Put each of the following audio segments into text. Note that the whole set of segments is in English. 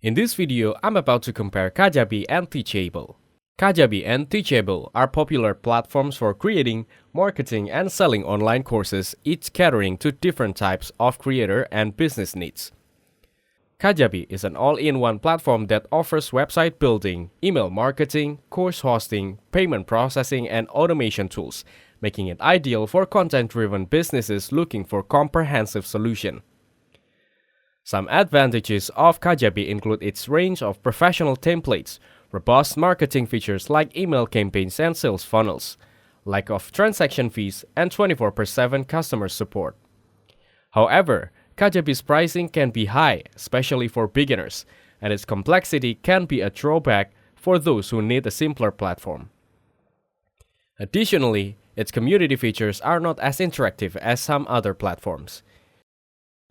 In this video, I'm about to compare Kajabi and Teachable. Kajabi and Teachable are popular platforms for creating, marketing, and selling online courses, each catering to different types of creator and business needs. Kajabi is an all-in-one platform that offers website building, email marketing, course hosting, payment processing, and automation tools, making it ideal for content-driven businesses looking for comprehensive solution. Some advantages of Kajabi include its range of professional templates, robust marketing features like email campaigns and sales funnels, lack of transaction fees, and 24/7 customer support. However, Kajabi's pricing can be high, especially for beginners, and its complexity can be a drawback for those who need a simpler platform. Additionally, its community features are not as interactive as some other platforms.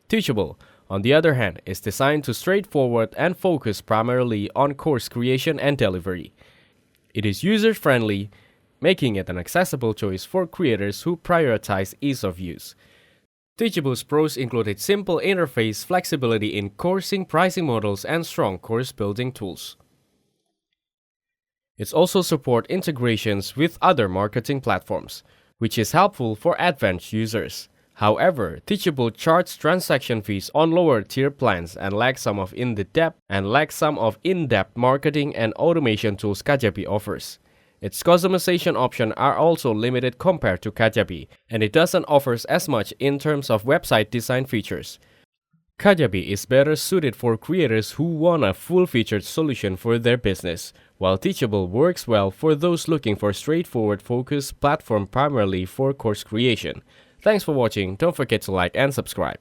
Teachable, on the other hand, is designed to straightforward and focus primarily on course creation and delivery. It is user-friendly, making it an accessible choice for creators who prioritize ease of use. Teachable's pros include its simple interface, flexibility in coursing pricing models, and strong course building tools. It also supports integrations with other marketing platforms, which is helpful for advanced users. However, Teachable charges transaction fees on lower-tier plans and lacks some of in-depth marketing and automation tools Kajabi offers. Its customization options are also limited compared to Kajabi, and it doesn't offer as much in terms of website design features. Kajabi is better suited for creators who want a full-featured solution for their business, while Teachable works well for those looking for a straightforward focused platform primarily for course creation. Thanks for watching. Don't forget to like and subscribe.